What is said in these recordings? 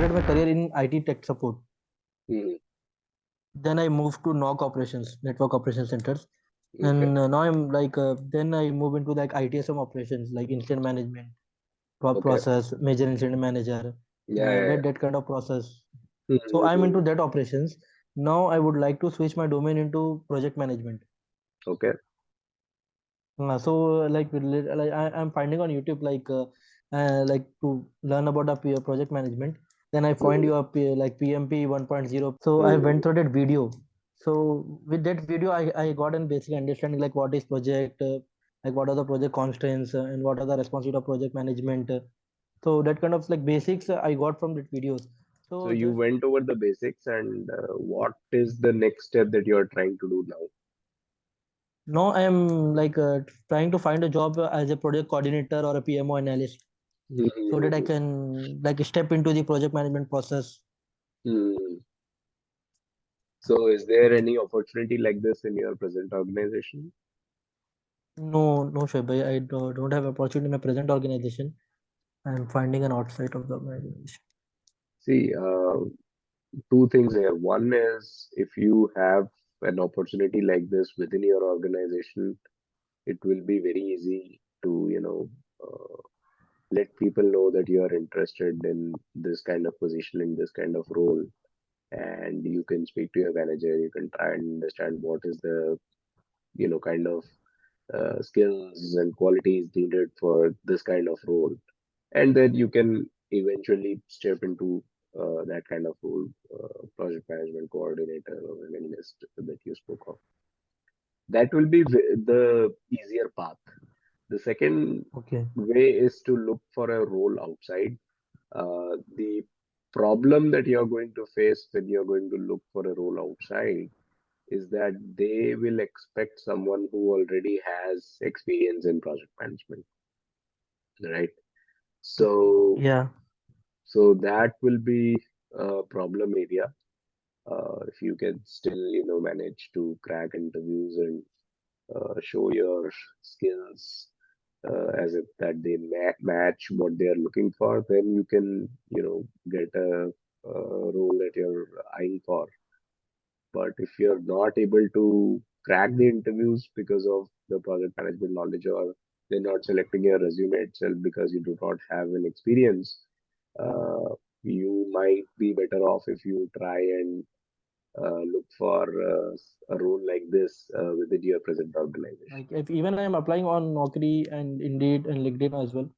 started my career in IT tech support. Hmm. Then I moved to NOC operations, network operation centers, Okay. and now I'm like then I move into like ITSM operations, like incident management, Okay. process, major incident manager, Yeah, yeah, yeah. that kind of process. So I'm into Hmm. that operations. Now I would like to switch my domain into project management. Okay. Like I'm finding on YouTube like to learn about project management. Then I find Hmm. your like PMP 1.0. So I Hmm. went through that video. So with that video, I got a basic understanding like what is project, like what are the project constraints, and what are the responsibility of project management. So that kind of like basics I got from that videos. So So you just went over the basics, and what is the next step that you are trying to do now? now I am like trying to find a job as a project coordinator or a PMO analyst, so that I Hmm. can like step into the project management process. Hmm. So is there any opportunity like this in your present organization? No, Shoaib, I don't have opportunity in my present organization. I'm finding an outside of the organization. See, two things here. One is if you have an opportunity like this within your organization, it will be very easy to, let people know that you are interested in this kind of position, in this kind of role, and you can speak to your manager. You can try and understand what is the, kind of skills and qualities needed for this kind of role, and then you can eventually step into that kind of role, project management coordinator or an analyst that you spoke of. That will be the easier path. The second Okay. way is to look for a role outside. The problem that you're going to face when you're going to look for a role outside is that they will expect someone who already has experience in project management, right? So, Yeah. so that will be a problem area. If you can still, manage to crack interviews and show your skills as if that they match what they are looking for, then you can, get a role that you're eyeing for. But if you're not able to crack the interviews because of the project management knowledge, or they're not selecting your resume itself because you do not have an experience, uh, you might be better off if you try and look for a role like this within your present organization. Like if even I am applying on Naukri and Indeed and LinkedIn as well,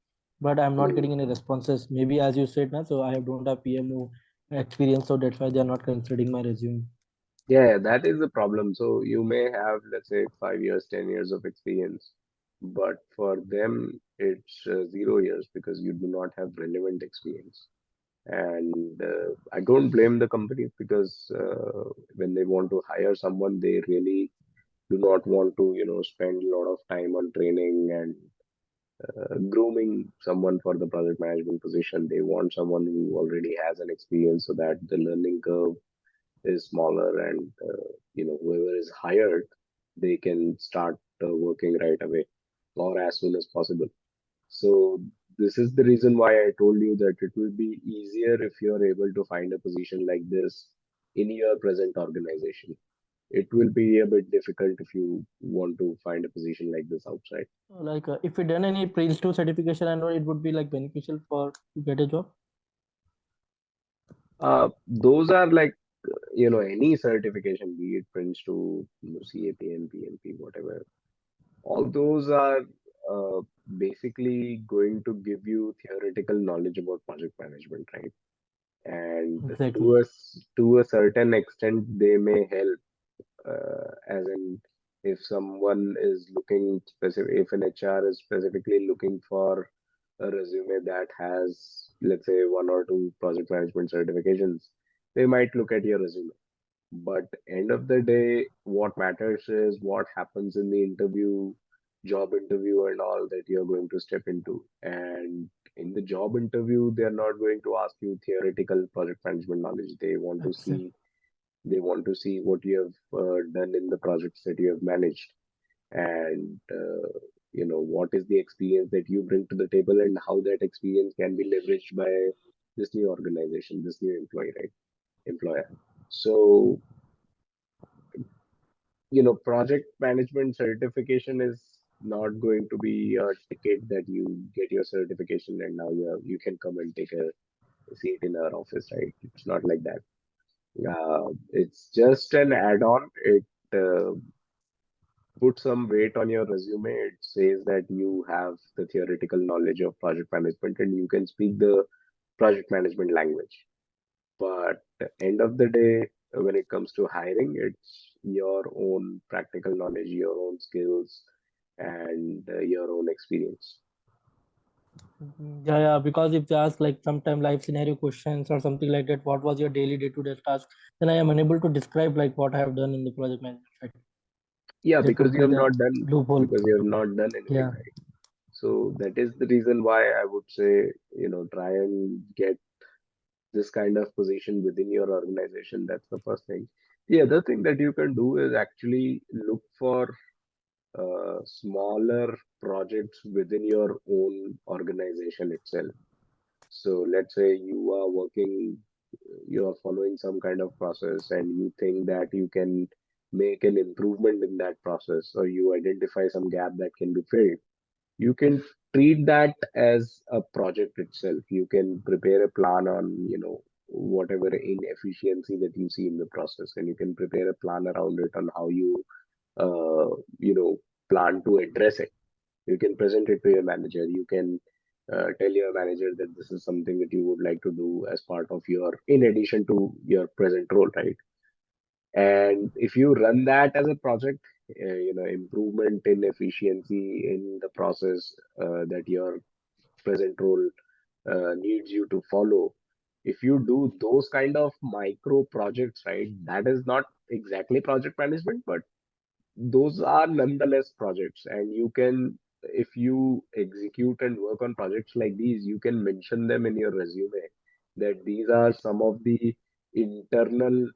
but I'm not Hmm. getting any responses. Maybe as you said now, so I don't have PMO experience, so that's why they are not considering my resume. Yeah, that is the problem. So you may have, let's say, 5 years, 10 years of experience, but for them, it's 0 years because you do not have relevant experience. And I don't blame the companies because when they want to hire someone, they really do not want to, spend a lot of time on training and grooming someone for the project management position. They want someone who already has an experience so that the learning curve is smaller, and whoever is hired, they can start working right away or as soon as possible. So this is the reason why I told you that it will be easier if you are able to find a position like this in your present organization. It will be a bit difficult if you want to find a position like this outside. Like if we done any Prince 2 certification, I know it would be like beneficial for to get a job. Those are like, any certification, be it Prince to CAPM, PMP, whatever. All those are uh, basically going to give you theoretical knowledge about project management, right? And Exactly. to a certain extent, they may help, as in if someone is looking specific, if an HR is specifically looking for a resume that has, let's say, one or two project management certifications, they might look at your resume. But end of the day, what matters is what happens in the interview, job interview, and all that you're going to step into. And in the job interview, they're not going to ask you theoretical project management knowledge. Exactly. They want to see what you have done in the projects that you have managed, and what is the experience that you bring to the table, and how that experience can be leveraged by this new organization, this new employee, right? Employer. So, project management certification is not going to be a ticket that you get your certification and now you can come and take a seat in our office, right? It's not like that. It's just an add-on. It puts some weight on your resume. It says that you have the theoretical knowledge of project management and you can speak the project management language. But end of the day, when it comes to hiring, it's your own practical knowledge, your own skills, and your own experience. Yeah, yeah, because if they ask like sometime life scenario questions or something like that, what was your daily day-to-day task? Then I am unable to describe like what I have done in the project management side. Yeah, There because could you be have the not done loophole. because you have not done anything, Yeah. right? So that is the reason why I would say, try and get this kind of position within your organization. That's the first thing. The other thing that you can do is actually look for smaller projects within your own organization itself. So let's say you are following some kind of process and you think that you can make an improvement in that process, or you identify some gap that can be filled. You can treat that as a project itself. You can prepare a plan on, whatever inefficiency that you see in the process, and you can prepare a plan around it on how uh, you know, plan to address it. You can present it to your manager. You can tell your manager that this is something that you would like to do as part of in addition to your present role, right? And if you run that as a project, improvement in efficiency in the process that your present role needs you to follow. If you do those kind of micro projects, right, that is not exactly project management, but those are nonetheless projects. And you can, if you execute and work on projects like these, you can mention them in your resume that these are some of the internal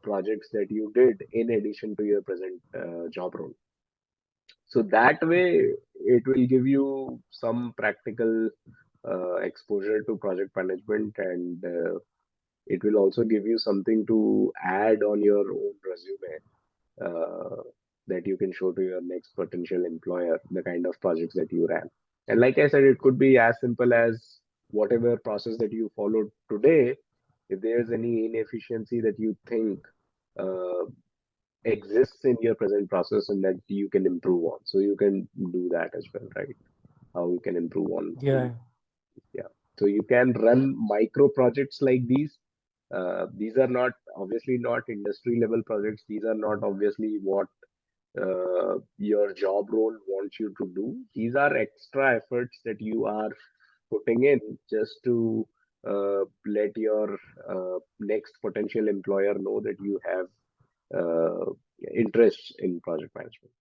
projects that you did in addition to your present job role. So that way, it will give you some practical exposure to project management, and it will also give you something to add on your own resume uh, that you can show to your next potential employer the kind of projects that you ran. And like I said, it could be as simple as whatever process that you followed today. If there's any inefficiency that you think uh, exists in your present process and that you can improve on, so you can do that as well, right? How you can improve on Yeah. things. Yeah. So you can run micro projects like these. These are not obviously not industry level projects. These are not obviously what your job role wants you to do. These are extra efforts that you are putting in just to let your next potential employer know that you have uh, interest in project management.